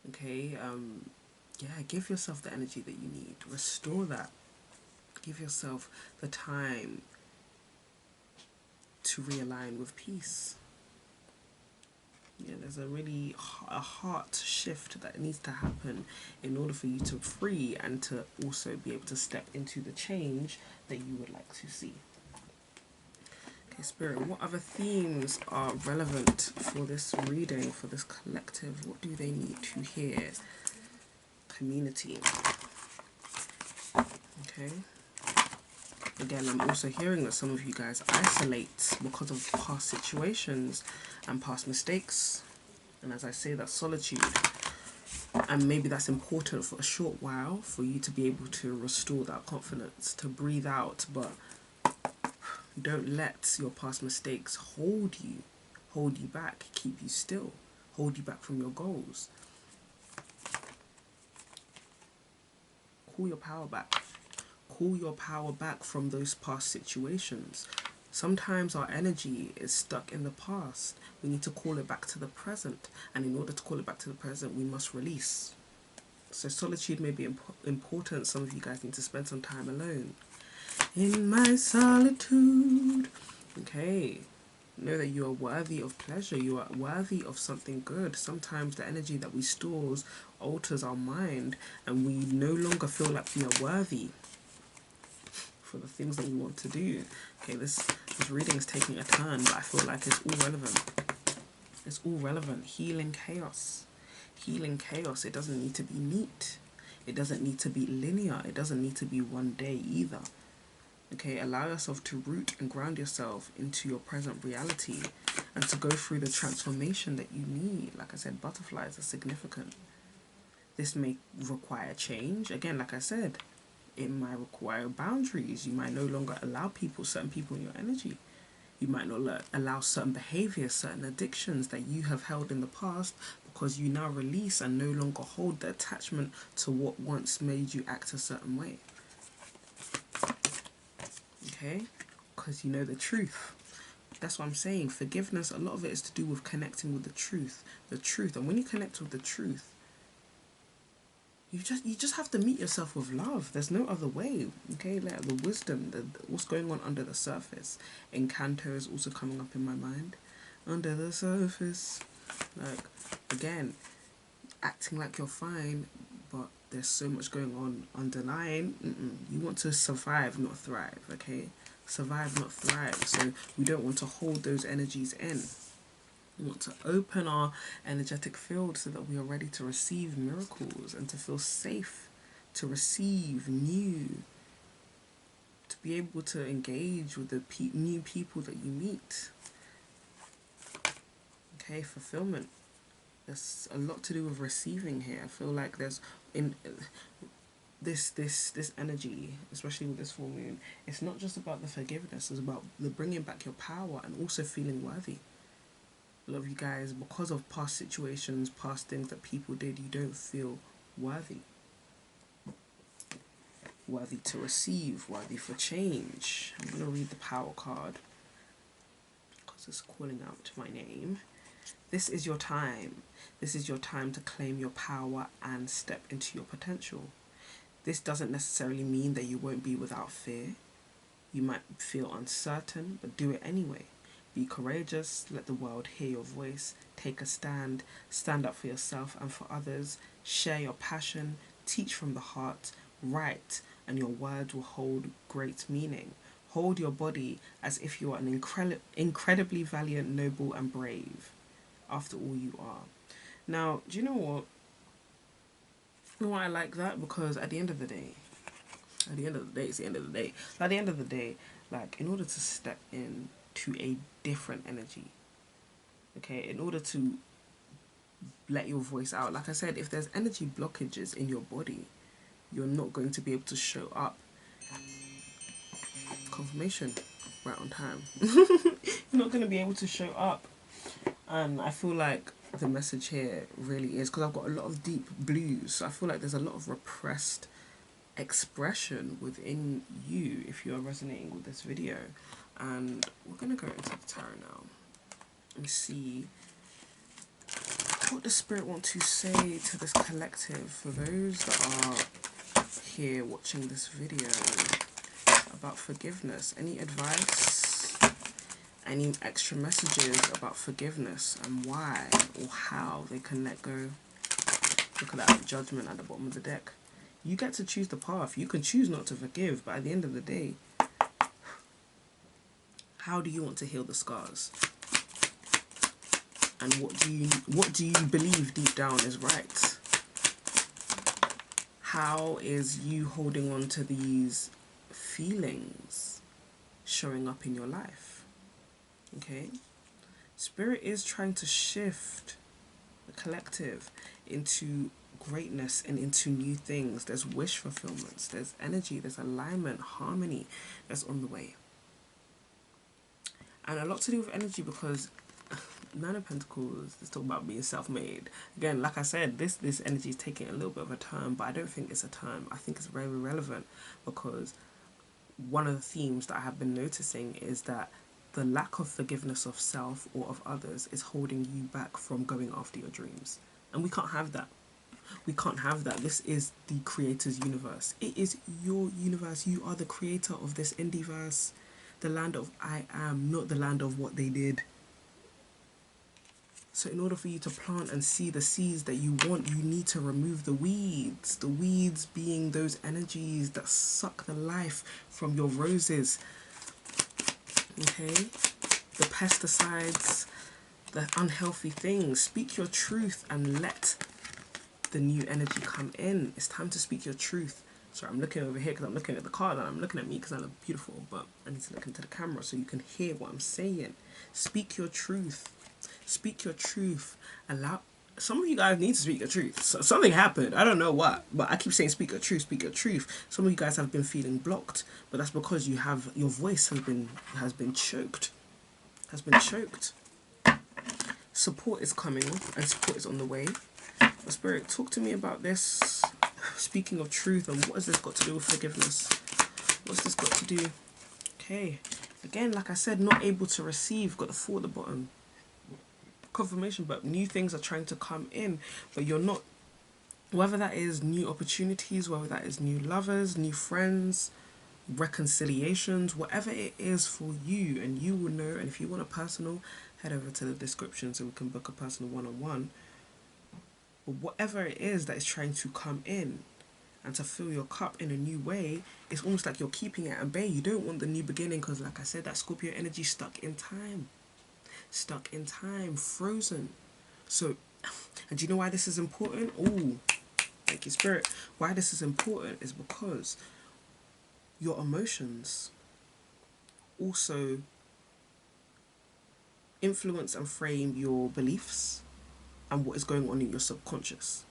Okay, yeah, give yourself the energy that you need. Restore that. Give yourself the time to realign with peace. Yeah, there's a heart shift that needs to happen in order for you to free and to also be able to step into the change that you would like to see. Okay, Spirit, what other themes are relevant for this reading, for this collective? What do they need to hear? Community. Okay. Again, I'm also hearing that some of you guys isolate because of past situations and past mistakes. And as I say, that's solitude. And maybe that's important for a short while for you to be able to restore that confidence, to breathe out. But don't let your past mistakes hold you back, keep you still, hold you back from your goals. Call your power back. Call your power back from those past situations. Sometimes our energy is stuck in the past. We need to call it back to the present. And in order to call it back to the present, we must release. So solitude may be important. Some of you guys need to spend some time alone. In my solitude. Okay. Know that you are worthy of pleasure. You are worthy of something good. Sometimes the energy that we store alters our mind, and we no longer feel like we are worthy for the things that we want to do. Okay, this reading is taking a turn, but I feel like it's all relevant. It's all relevant. Healing chaos. Healing chaos. It doesn't need to be neat. It doesn't need to be linear. It doesn't need to be one day either. Okay, allow yourself to root and ground yourself into your present reality and to go through the transformation that you need. Like I said, butterflies are significant. This may require change. Again, like I said, it might require boundaries. You might no longer allow certain people in your energy. You might not allow certain behaviors, certain addictions that you have held in the past, because you now release and no longer hold the attachment to what once made you act a certain way. Okay? Because you know the truth. That's what I'm saying. Forgiveness, a lot of it is to do with connecting with the truth. The truth. And when you connect with the truth, you just have to meet yourself with love. There's no other way. Okay? Like the wisdom, what's going on under the surface. Encanto is also coming up in my mind. Under the surface. Like, again, acting like you're fine, but there's so much going on underlying. You want to survive, not thrive, okay? Survive, not thrive. So we don't want to hold those energies in. We want to open our energetic field so that we are ready to receive miracles and to feel safe, to receive new, to be able to engage with the new people that you meet. Okay, fulfillment. There's a lot to do with receiving here. I feel like there's in this energy, especially with this full moon. It's not just about the forgiveness. It's about the bringing back your power and also feeling worthy. A lot of you guys, because of past situations, past things that people did, you don't feel worthy. Worthy to receive, worthy for change. I'm going to read the power card because it's calling out my name. This is your time. This is your time to claim your power and step into your potential. This doesn't necessarily mean that you won't be without fear. You might feel uncertain, but do it anyway. Be courageous, let the world hear your voice, take a stand, stand up for yourself and for others, share your passion, teach from the heart, write, and your words will hold great meaning. Hold your body as if you are an incredibly valiant, noble, and brave. After all, you are. Now, do you know what? You know why I like that? Because at the end of the day, it's the end of the day. At the end of the day, like, in order to step in to a different energy, okay, in order to let your voice out, like I said, if there's energy blockages in your body, you're not going to be able to show up. Confirmation, right on time. You're not going to be able to show up. And I feel like the message here really is, because I've got a lot of deep blues, so I feel like there's a lot of repressed expression within you if you are resonating with this video. And we're going to go into the tarot now and see what does Spirit want to say to this collective for those that are here watching this video about forgiveness. Any advice, any extra messages about forgiveness and why or how they can let go. Look at that judgment at the bottom of the deck. You get to choose the path. You can choose not to forgive, but at the end of the day, how do you want to heal the scars? And what do you believe deep down is right? How is you holding on to these feelings showing up in your life? Okay? Spirit is trying to shift the collective into greatness and into new things. There's wish fulfillments, there's energy, there's alignment, harmony that's on the way. And a lot to do with energy, because Nine of Pentacles is talking about being self-made. Again, like I said, this energy is taking a little bit of a turn, but I don't think it's a turn. I think it's very relevant, because one of the themes that I have been noticing is that the lack of forgiveness of self or of others is holding you back from going after your dreams. And we can't have that. We can't have that. This is the creator's universe. It is your universe. You are the creator of this Ndiverse. The land of I am, not the land of what they did. So in order for you to plant and see the seeds that you want, you need to remove the weeds. The weeds being those energies that suck the life from your roses. Okay? The pesticides, the unhealthy things. Speak your truth and let the new energy come in. It's time to speak your truth. Sorry, I'm looking over here because I'm looking at the card, and I'm looking at me because I look beautiful, but I need to look into the camera so you can hear what I'm saying. Speak your truth. Speak your truth. Allow. Some of you guys need to speak your truth. So something happened. I don't know what, but I keep saying speak your truth, speak your truth. Some of you guys have been feeling blocked, but that's because you have, your voice has been choked. Has been choked. Support is coming, and support is on the way. But Spirit, talk to me about this. Speaking of truth, and what has this got to do with forgiveness? What's this got to do? Okay. Again, like I said, not able to receive. Got the 4 at the bottom. Confirmation, but new things are trying to come in, but you're not. Whether that is new opportunities, whether that is new lovers, new friends, reconciliations, whatever it is for you, and you will know. And if you want a personal, head over to the description so we can book a personal one-on-one. But whatever it is that is trying to come in and to fill your cup in a new way, it's almost like you're keeping it at bay. You don't want the new beginning because, like I said, that Scorpio energy stuck in time. stuck in time, frozen. So, and do you know why this is important? Oh, thank you, Spirit. Why this is important is because your emotions also influence and frame your beliefs and what is going on in your subconscious.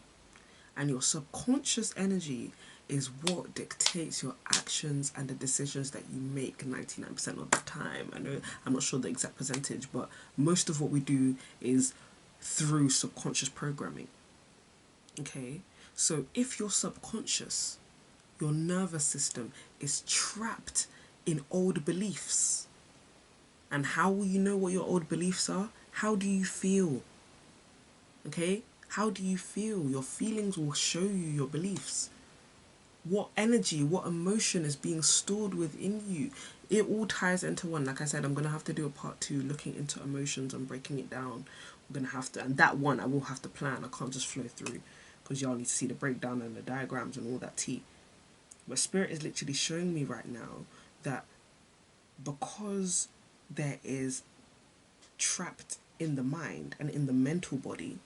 And your subconscious energy is what dictates your actions and the decisions that you make 99% of the time. I know I'm not sure the exact percentage, but most of what we do is through subconscious programming. Okay? So if your subconscious, your nervous system is trapped in old beliefs, and how will you know what your old beliefs are? How do you feel? Okay? How do you feel? Your feelings will show you your beliefs. What energy, what emotion is being stored within you? It all ties into one. Like I said, I'm going to have to do a part 2 looking into emotions and breaking it down. I'm going to have to, and that one I will have to plan. I can't just flow through because y'all need to see the breakdown and the diagrams and all that tea. But Spirit is literally showing me right now that because there is trapped in the mind and in the mental body,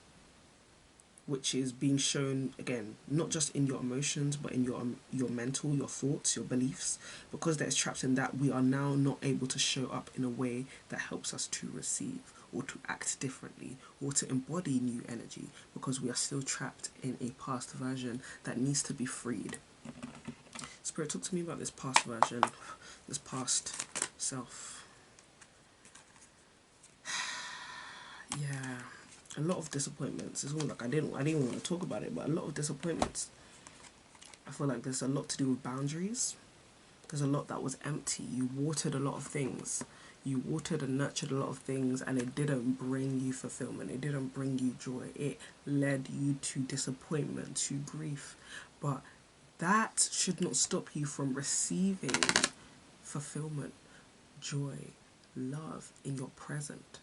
which is being shown again not just in your emotions but in your mental, your thoughts, your beliefs, because that's trapped in that, we are now not able to show up in a way that helps us to receive or to act differently or to embody new energy, because we are still trapped in a past version that needs to be freed. Spirit, talk to me about this past version, this past self. Yeah, a lot of disappointments. It's all like I didn't want to talk about it, but a lot of disappointments. I feel like there's a lot to do with boundaries. There's a lot that was empty. You watered a lot of things. You watered and nurtured a lot of things, and it didn't bring you fulfillment. It didn't bring you joy. It led you to disappointment, to grief. But that should not stop you from receiving fulfillment, joy, love in your present.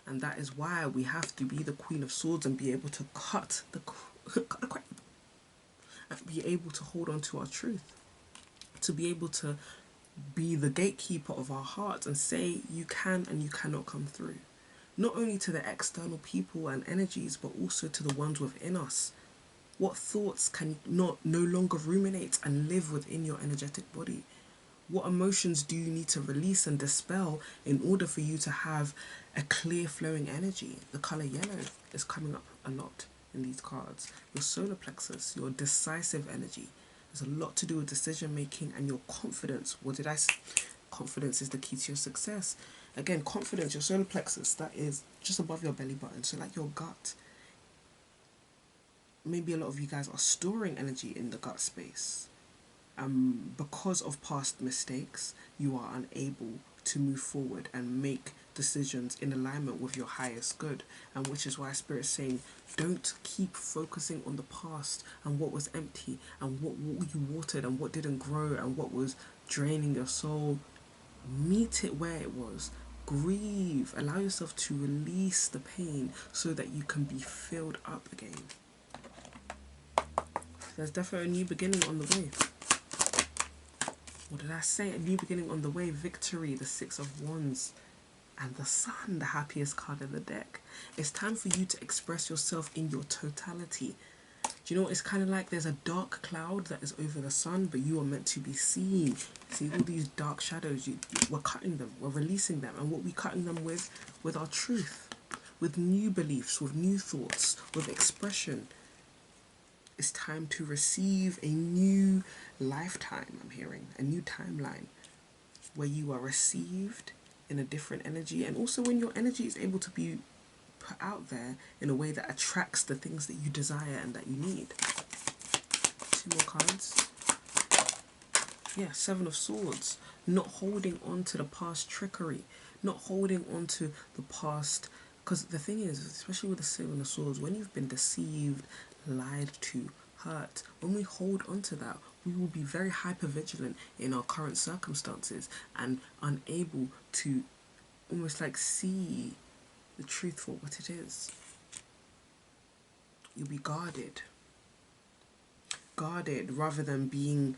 And that is why we have to be the Queen of Swords and be able to cut the crap, and be able to hold on to our truth, to be able to be the gatekeeper of our hearts and say you can and you cannot come through, not only to the external people and energies but also to the ones within us. What thoughts can no longer ruminate and live within your energetic body? What emotions do you need to release and dispel in order for you to have a clear flowing energy? The color yellow is coming up a lot in these cards. Your solar plexus, your decisive energy. There's a lot to do with decision making and your confidence. What did I say? Confidence is the key to your success. Again, confidence, your solar plexus, that is just above your belly button. So like your gut. Maybe a lot of you guys are storing energy in the gut space. Because of past mistakes, you are unable to move forward and make decisions in alignment with your highest good. And which is why Spirit is saying, don't keep focusing on the past and what was empty and what you watered and what didn't grow and what was draining your soul. Meet it where it was. Grieve. Allow yourself to release the pain so that you can be filled up again. There's definitely a new beginning on the way. What did I say? A new beginning on the way. Victory, the Six of Wands, and the Sun, the happiest card in the deck. It's time for you to express yourself in your totality. Do you know what it's kind of like? There's a dark cloud that is over the sun, but you are meant to be seen. See all these dark shadows, we're cutting them, we're releasing them. And what we're cutting them with our truth, with new beliefs, with new thoughts, with expression. It's time to receive a new lifetime, I'm hearing, a new timeline where you are received in a different energy, and also when your energy is able to be put out there in a way that attracts the things that you desire and that you need. 2 more cards. Yeah, Seven of Swords. Not holding on to the past trickery, not holding on to the past, because the thing is, especially with the Seven of Swords, when you've been deceived, lied to, hurt, when we hold on to that, we will be very hyper vigilant in our current circumstances and unable to almost like see the truth for what it is. You'll be guarded rather than being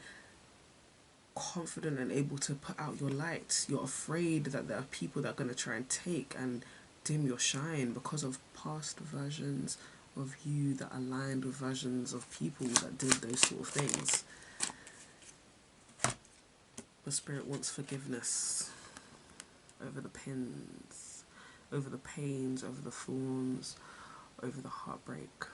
confident and able to put out your light. You're afraid that there are people that are going to try and take and dim your shine because of past versions of you that aligned with versions of people that did those sort of things. The Spirit wants forgiveness over the pins, over the pains, over the thorns, over the heartbreak.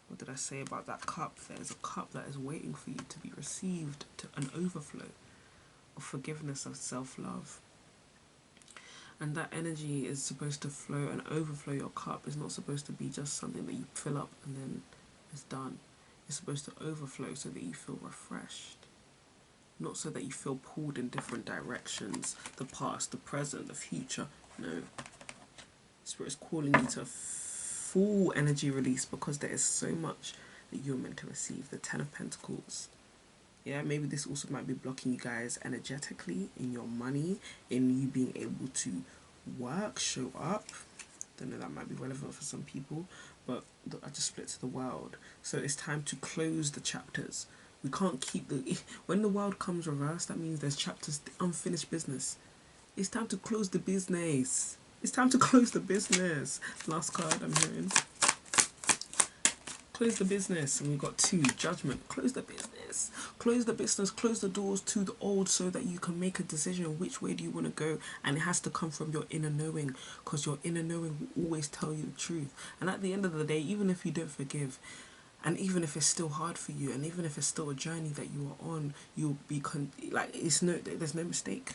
What did I say about that cup? There's a cup that is waiting for you to be received, to an overflow of forgiveness, of self-love. And that energy is supposed to flow and overflow your cup. It's not supposed to be just something that you fill up and then it's done. It's supposed to overflow so that you feel refreshed. Not so that you feel pulled in different directions. The past, the present, the future. No. Spirit is calling you to full energy release because there is so much that you're meant to receive. The 10 of Pentacles. Yeah, maybe this also might be blocking you guys energetically in your money, in you being able to work, show up. Don't know, that might be relevant for some people, but I just split to the world. So it's time to close the chapters. We can't keep when the world comes reversed, that means there's chapters, unfinished business. It's time to close the business. It's time to close the business. Last card I'm hearing. Close the business. And we've got 2, Judgment. Close the business. Close the business. Close the doors to the old so that you can make a decision. Which way do you want to go? And it has to come from your inner knowing, because your inner knowing will always tell you the truth. And at the end of the day, even if you don't forgive, and even if it's still hard for you, and even if it's still a journey that you are on, you'll be there's no mistake.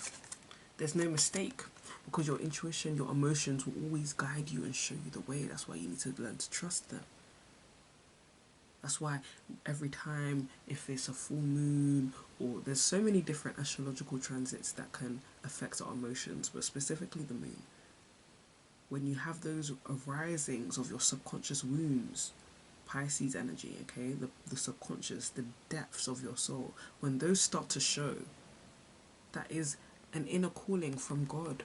There's no mistake, because your intuition, your emotions will always guide you and show you the way. That's why you need to learn to trust them. That's why every time, if it's a full moon, or there's so many different astrological transits that can affect our emotions, but specifically the moon. When you have those arisings of your subconscious wounds, Pisces energy, okay, the subconscious, the depths of your soul, when those start to show, that is an inner calling from God,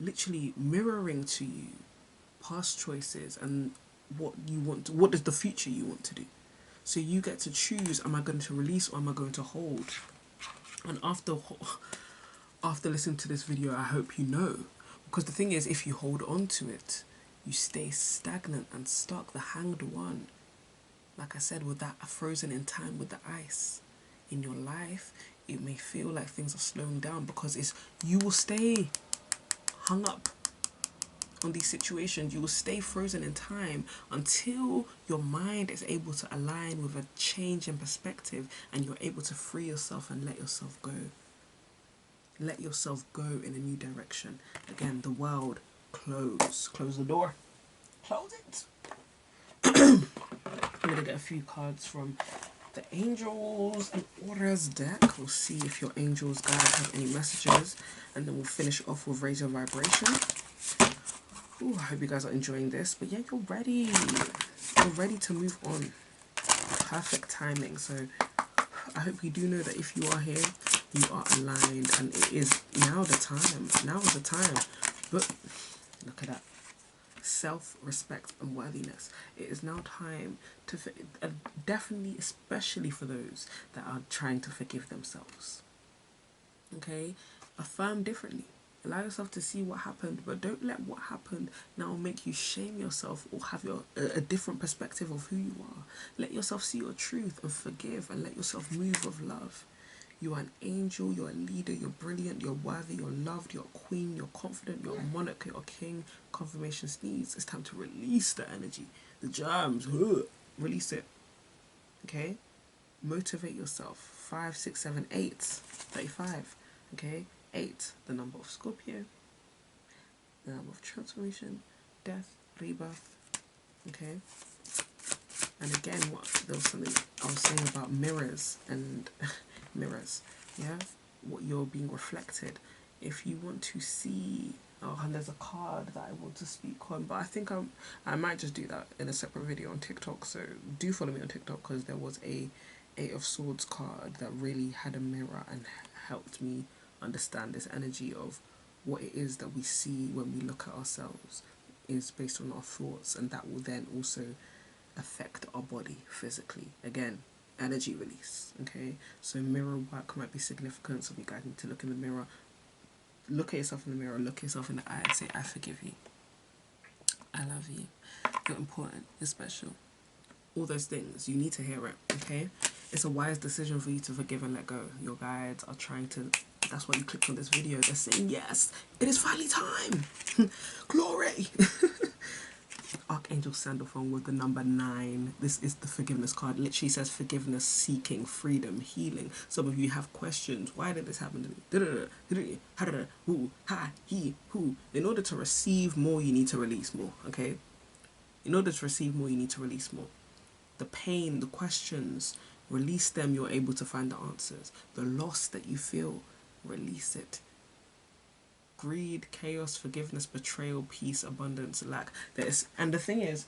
literally mirroring to you past choices and what you want, what is the future you want to do. So you get to choose, am I going to release or am I going to hold? And after listening to this video, I hope you know. Because the thing is, if you hold on to it, you stay stagnant and stuck, the hanged one. Like I said, with that frozen in time with the ice. In your life, it may feel like things are slowing down because you will stay hung up on these situations. You will stay frozen in time until your mind is able to align with a change in perspective and you're able to free yourself and let yourself go. Let yourself go in a new direction. Again, the world, close the door, close it. I'm gonna get a few cards from the Angels and Auras deck. We'll see if your angels, guides have any messages, and then we'll finish off with Raise Your Vibration. Ooh, I hope you guys are enjoying this. But yeah, you're ready. You're ready to move on. Perfect timing. So I hope you do know that if you are here, you are aligned, and it is now the time. Now is the time. But look at that. Self-respect and worthiness. It is now time to definitely, especially for those that are trying to forgive themselves. Okay, affirm differently. Allow yourself to see what happened, but don't let what happened now make you shame yourself or have a different perspective of who you are. Let yourself see your truth and forgive, and let yourself move with love. You are an angel, you're a leader, you're brilliant, you're worthy, you're loved, you're a queen, you're confident, you're a monarch, you're a king. Confirmation sneeze. It's time to release the energy, the germs. Release it. Okay? Motivate yourself. 5, 6, 7, 8. 35. Okay? 8, the number of Scorpio, the number of transformation, death, rebirth. Okay? And again, there was something I was saying about mirrors and mirrors, yeah, what you're being reflected. If you want to see, and there's a card that I want to speak on, but I think I might just do that in a separate video on TikTok. So do follow me on TikTok, because there was a 8 of Swords card that really had a mirror and helped me understand this energy of what it is that we see when we look at ourselves is based on our thoughts, and that will then also affect our body physically. Again, energy release. Okay, so mirror work might be significant, so you guys need to look in the mirror. look at yourself in the mirror, look yourself in the eye and say, I forgive you. I love you. You're important. You're special. All those things. You need to hear it, okay? It's a wise decision for you to forgive and let go. Your guides are trying to... That's why you clicked on this video. They're saying, yes, it is finally time. Glory. Archangel Sandalphon with the number 9. This is the forgiveness card. Literally says forgiveness, seeking, freedom, healing. Some of you have questions. Why did this happen to me? Who, ha, he, who. In order to receive more, you need to release more, okay? In order to receive more, you need to release more. The pain, the questions, release them, you're able to find the answers. The loss that you feel, release it. Greed, chaos, forgiveness, betrayal, peace, abundance, lack. And the thing is,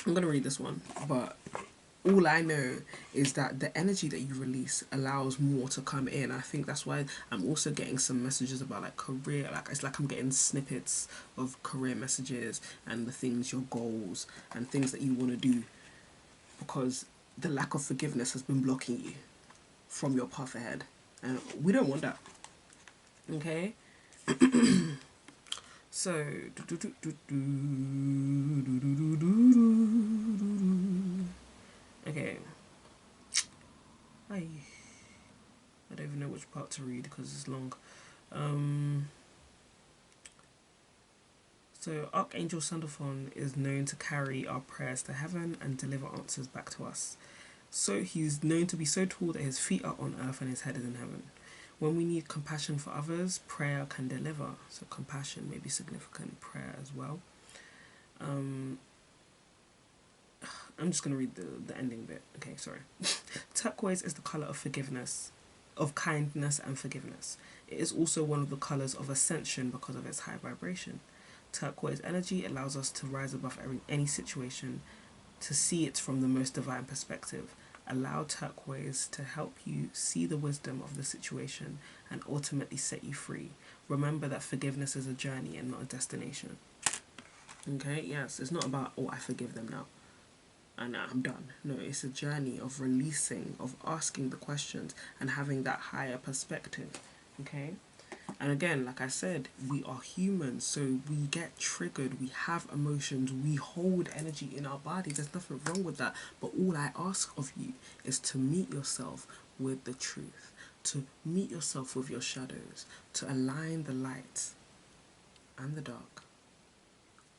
I'm going to read this one, but all I know is that the energy that you release allows more to come in. I think that's why I'm also getting some messages about like career, like it's like I'm getting snippets of career messages and the things, your goals and things that you want to do, because the lack of forgiveness has been blocking you from your path ahead, and we don't want that, okay? So okay, I don't even know which part to read because it's long. So Archangel Sandalphon is known to carry our prayers to heaven and deliver answers back to us. So he's known to be so tall that his feet are on earth and his head is in heaven. When we need compassion for others, prayer can deliver. So compassion may be significant, prayer as well. I'm just going to read the ending bit. Okay, sorry. Turquoise is the colour of forgiveness, of kindness and forgiveness. It is also one of the colours of ascension because of its high vibration. Turquoise energy allows us to rise above any situation, to see it from the most divine perspective. Allow turquoise to help you see the wisdom of the situation and ultimately set you free. Remember that forgiveness is a journey and not a destination. Okay, yes, it's not about, oh, I forgive them now and I'm done. No, it's a journey of releasing, of asking the questions and having that higher perspective. Okay? And again, like I said, we are humans, so we get triggered, we have emotions, we hold energy in our body. There's nothing wrong with that. But all I ask of you is to meet yourself with the truth, to meet yourself with your shadows, to align the light and the dark,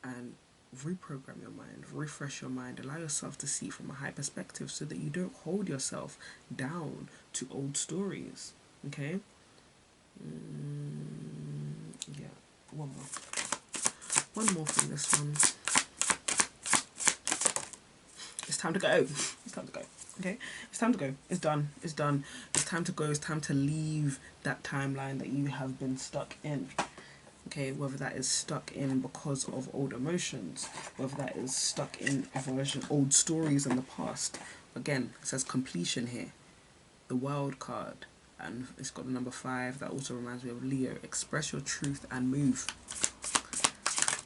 and reprogram your mind, refresh your mind, allow yourself to see from a high perspective so that you don't hold yourself down to old stories. Okay? Yeah, one more from this one. It's time to go. It's time to go. Okay, it's time to go. It's done. It's done. It's time to go. It's time to leave that timeline that you have been stuck in. Okay, whether that is stuck in because of old emotions, whether that is stuck in old stories in the past. Again, it says completion here. The World card. And it's got the number 5. That also reminds me of Leo. Express your truth and move.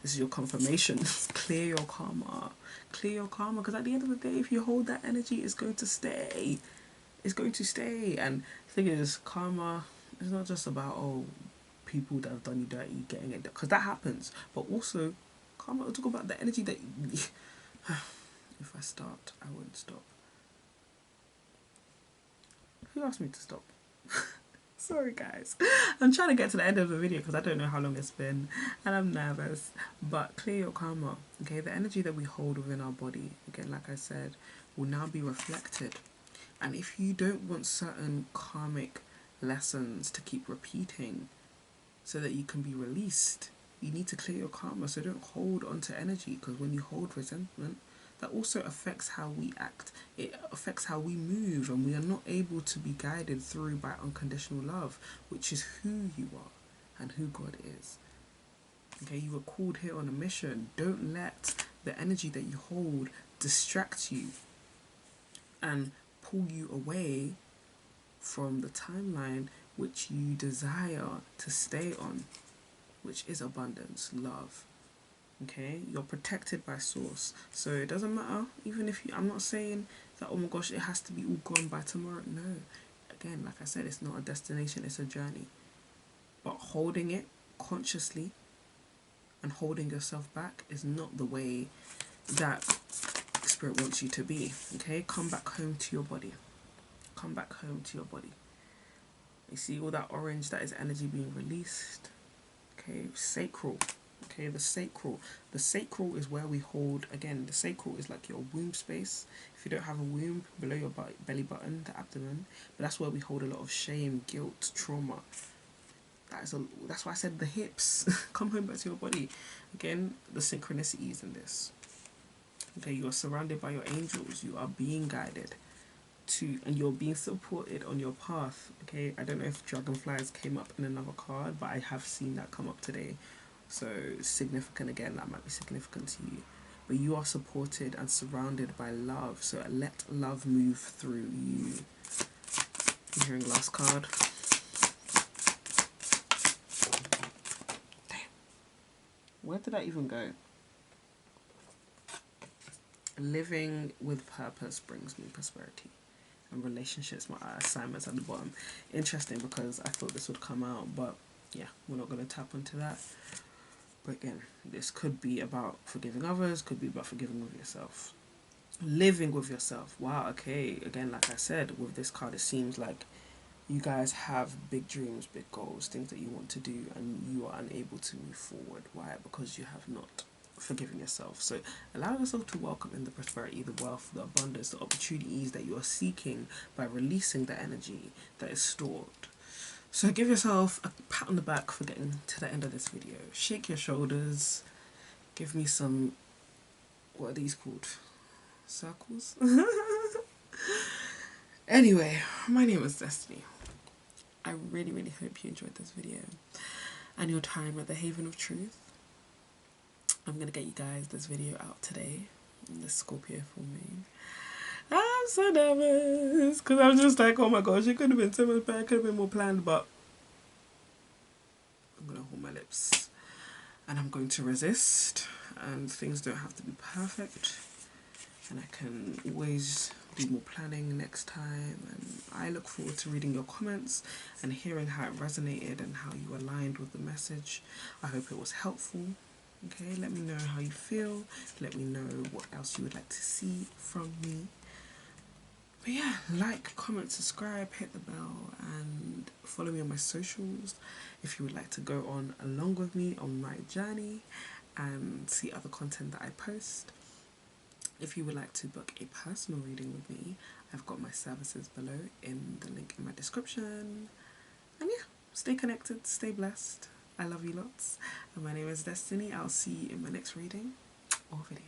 This is your confirmation. Clear your karma. Clear your karma, because at the end of the day, if you hold that energy, it's going to stay. It's going to stay. And the thing is, karma is not just about, oh, people that have done you dirty getting it, because that happens. But also, karma will talk about the energy that if I start, I won't stop. Who asked me to stop? Sorry guys, I'm trying to get to the end of the video because I don't know how long it's been and I'm nervous. But clear your karma. Okay, the energy that we hold within our body, again, like I said, will now be reflected. And if you don't want certain karmic lessons to keep repeating so that you can be released, you need to clear your karma. So don't hold on to energy, because when you hold resentment, that also affects how we act. It affects how we move, and we are not able to be guided through by unconditional love, which is who you are and who God is. Okay, you were called here on a mission. Don't let the energy that you hold distract you and pull you away from the timeline which you desire to stay on, which is abundance, love. Okay, you're protected by source, so it doesn't matter. Even if I'm not saying that, oh my gosh, it has to be all gone by tomorrow. No, again, like I said, it's not a destination, it's a journey. But holding it consciously and holding yourself back is not the way that Spirit wants you to be. Okay, come back home to your body. Come back home to your body. You see all that orange, that is energy being released. Okay, sacral. Okay, the sacral. The sacral is where we hold, again, the sacral is like your womb space. If you don't have a womb, below your belly button, the abdomen. But that's where we hold a lot of shame, guilt, trauma. That's why I said the hips. Come home back to your body. Again, the synchronicities in this. Okay, you are surrounded by your angels. You are being guided to, and you're being supported on your path. Okay, I don't know if dragonflies came up in another card, but I have seen that come up today. So significant, again, that might be significant to you. But you are supported and surrounded by love. So let love move through you. I'm hearing last card. Damn. Where did that even go? Living with purpose brings me prosperity. And relationships, my assignments at the bottom. Interesting, because I thought this would come out, but yeah, we're not going to tap into that. But again, this could be about forgiving others, could be about forgiving with yourself. Living with yourself. Wow, okay. Again, like I said, with this card, it seems like you guys have big dreams, big goals, things that you want to do, and you are unable to move forward. Why? Because you have not forgiven yourself. So allow yourself to welcome in the prosperity, the wealth, the abundance, the opportunities that you are seeking by releasing the energy that is stored. So give yourself a pat on the back for getting to the end of this video. Shake your shoulders. Give me some, what are these called? Circles? Anyway, my name is Destiny. I really, really hope you enjoyed this video and your time at the Haven of Truth. I'm going to get you guys this video out today, the Scorpio full moon. I'm so nervous because I'm just like, oh my gosh, it could have been so much better, it could have been more planned, but I'm going to hold my lips and I'm going to resist, and things don't have to be perfect, and I can always do more planning next time. And I look forward to reading your comments and hearing how it resonated and how you aligned with the message. I hope it was helpful. Okay, let me know how you feel. Let me know what else you would like to see from me. But yeah, like, comment, subscribe, hit the bell, and follow me on my socials if you would like to go on along with me on my journey and see other content that I post. If you would like to book a personal reading with me, I've got my services below in the link in my description. And yeah, stay connected, stay blessed. I love you lots. And my name is Destiny. I'll see you in my next reading or video.